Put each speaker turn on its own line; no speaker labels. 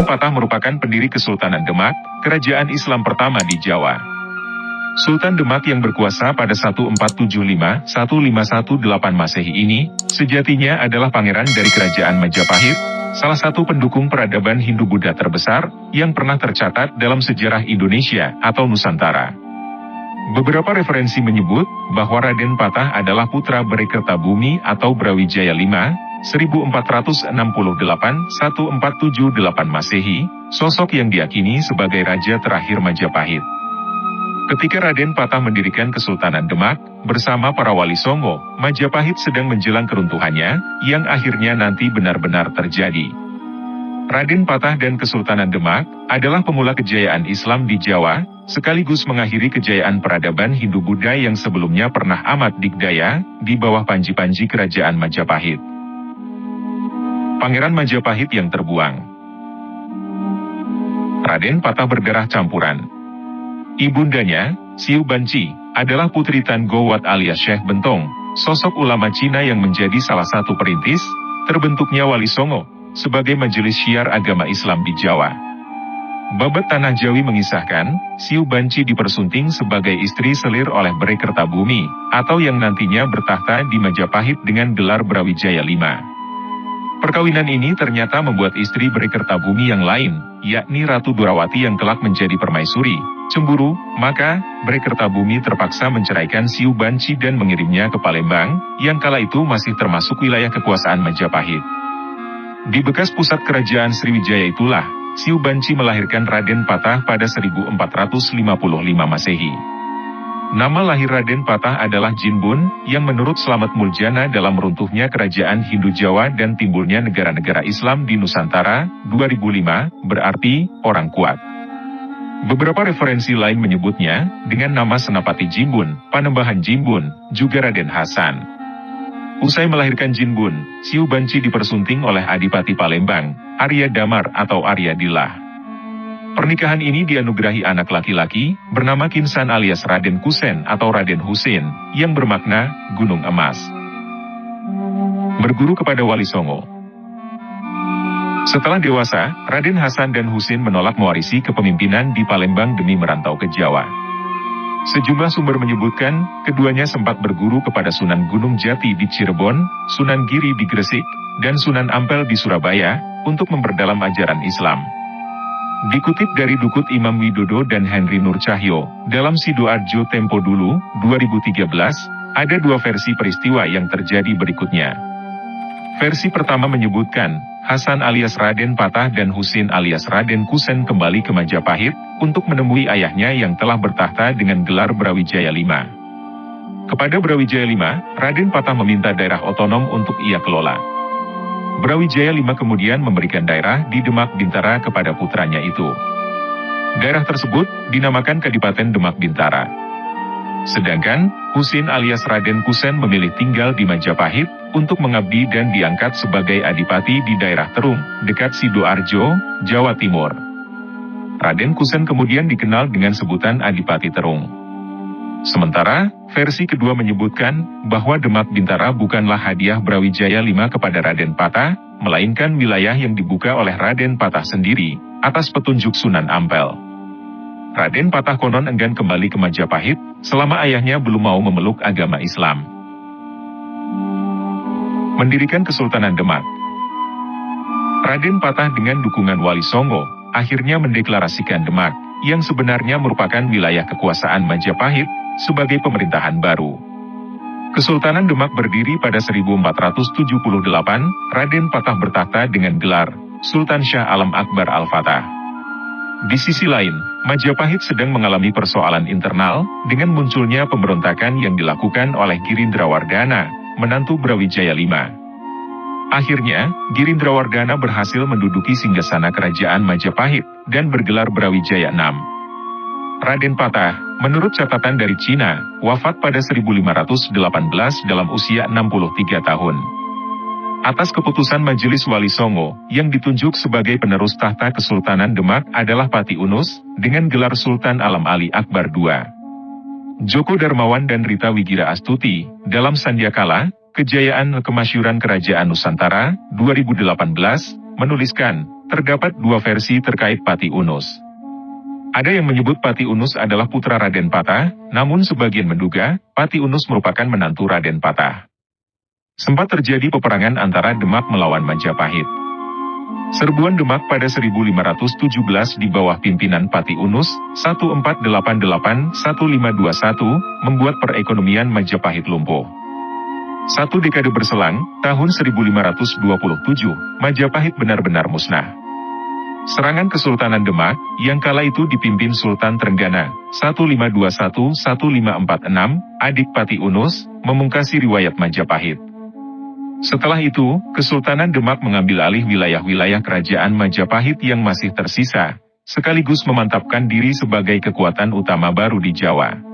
Patah merupakan pendiri Kesultanan Demak, kerajaan Islam pertama di Jawa. Sultan Demak yang berkuasa pada 1475-1518 Masehi ini, sejatinya adalah pangeran dari Kerajaan Majapahit, salah satu pendukung peradaban Hindu-Buddha terbesar, yang pernah tercatat dalam sejarah Indonesia atau Nusantara. Beberapa referensi menyebut, bahwa Raden Patah adalah putra Berikertabumi atau Brawijaya V, 1468-1478 Masehi, sosok yang diyakini sebagai raja terakhir Majapahit. Ketika Raden Patah mendirikan Kesultanan Demak, bersama para wali Songo, Majapahit sedang menjelang keruntuhannya, yang akhirnya nanti benar-benar terjadi. Raden Patah dan Kesultanan Demak adalah pemula kejayaan Islam di Jawa, sekaligus mengakhiri kejayaan peradaban Hindu-Buddha yang sebelumnya pernah amat dikdaya, di bawah panji-panji kerajaan Majapahit. Pangeran Majapahit yang terbuang. Raden Patah berdarah campuran. Ibundanya, Siu Banci, adalah putri Tan Gowat alias Syekh Bentong, sosok ulama Cina yang menjadi salah satu perintis, terbentuknya Wali Songo, sebagai majelis syiar agama Islam di Jawa. Babad Tanah Jawi mengisahkan, Siu Banci dipersunting sebagai istri selir oleh Berikertabumi, atau yang nantinya bertahta di Majapahit dengan gelar Brawijaya V. Perkawinan ini ternyata membuat istri Berikertabumi yang lain, yakni Ratu Durawati yang kelak menjadi permaisuri, cemburu, maka Berikertabumi terpaksa menceraikan Siu Banci dan mengirimnya ke Palembang, yang kala itu masih termasuk wilayah kekuasaan Majapahit. Di bekas pusat kerajaan Sriwijaya itulah, Siu Banci melahirkan Raden Patah pada 1455 Masehi. Nama lahir Raden Patah adalah Jinbun, yang menurut Slamet Muljana dalam runtuhnya kerajaan Hindu Jawa dan timbulnya negara-negara Islam di Nusantara, 2005, berarti, orang kuat. Beberapa referensi lain menyebutnya, dengan nama Senapati Jinbun, Panembahan Jinbun, juga Raden Hasan. Usai melahirkan Jinbun, Siu Banci dipersunting oleh Adipati Palembang, Arya Damar atau Arya Dilah. Pernikahan ini dianugerahi anak laki-laki, bernama Kinsan alias Raden Kusen atau Raden Husin, yang bermakna, Gunung Emas. Berguru kepada Wali Songo. Setelah dewasa, Raden Hasan dan Husin menolak mewarisi kepemimpinan di Palembang demi merantau ke Jawa. Sejumlah sumber menyebutkan, keduanya sempat berguru kepada Sunan Gunung Jati di Cirebon, Sunan Giri di Gresik, dan Sunan Ampel di Surabaya, untuk memperdalam ajaran Islam. Dikutip dari Dukut Imam Widodo dan Henry Nur Cahyo, dalam Sidoarjo Tempo Dulu, 2013, ada dua versi peristiwa yang terjadi berikutnya. Versi pertama menyebutkan, Hasan alias Raden Patah dan Husin alias Raden Kusen kembali ke Majapahit, untuk menemui ayahnya yang telah bertahta dengan gelar Brawijaya V. Kepada Brawijaya V, Raden Patah meminta daerah otonom untuk ia kelola. Brawijaya V kemudian memberikan daerah di Demak Bintara kepada putranya itu. Daerah tersebut dinamakan Kadipaten Demak Bintara. Sedangkan, Husin alias Raden Kusen memilih tinggal di Majapahit, untuk mengabdi dan diangkat sebagai adipati di daerah Terung, dekat Sidoarjo, Jawa Timur. Raden Kusen kemudian dikenal dengan sebutan Adipati Terung. Sementara, versi kedua menyebutkan, bahwa Demak Bintara bukanlah hadiah Brawijaya V kepada Raden Patah, melainkan wilayah yang dibuka oleh Raden Patah sendiri, atas petunjuk Sunan Ampel. Raden Patah konon enggan kembali ke Majapahit, selama ayahnya belum mau memeluk agama Islam. Mendirikan Kesultanan Demak. Raden Patah dengan dukungan Wali Songo, akhirnya mendeklarasikan Demak, yang sebenarnya merupakan wilayah kekuasaan Majapahit, sebagai pemerintahan baru. Kesultanan Demak berdiri pada 1478, Raden Patah bertahta dengan gelar Sultan Shah Alam Akbar Al-Fatah. Di sisi lain, Majapahit sedang mengalami persoalan internal, dengan munculnya pemberontakan yang dilakukan oleh Girindrawardhana, menantu Brawijaya V. Akhirnya, Girindrawardhana berhasil menduduki singgasana kerajaan Majapahit, dan bergelar Brawijaya VI. Raden Patah, menurut catatan dari Cina, wafat pada 1518 dalam usia 63 tahun. Atas keputusan Majelis Wali Songo, yang ditunjuk sebagai penerus tahta Kesultanan Demak adalah Pati Unus, dengan gelar Sultan Alam Ali Akbar II. Joko Darmawan dan Rita Wigira Astuti, dalam Sandiakala, Kejayaan Kemasyuran Kerajaan Nusantara, 2018, menuliskan, terdapat dua versi terkait Pati Unus. Ada yang menyebut Pati Unus adalah putra Raden Patah, namun sebagian menduga, Pati Unus merupakan menantu Raden Patah. Sempat terjadi peperangan antara Demak melawan Majapahit. Serbuan Demak pada 1517 di bawah pimpinan Pati Unus, 1488-1521, membuat perekonomian Majapahit lumpuh. Satu dekade berselang, tahun 1527, Majapahit benar-benar musnah. Serangan Kesultanan Demak, yang kala itu dipimpin Sultan Trenggana, 1551-1546, adik Pati Unus, memungkasi riwayat Majapahit. Setelah itu, Kesultanan Demak mengambil alih wilayah-wilayah kerajaan Majapahit yang masih tersisa, sekaligus memantapkan diri sebagai kekuatan utama baru di Jawa.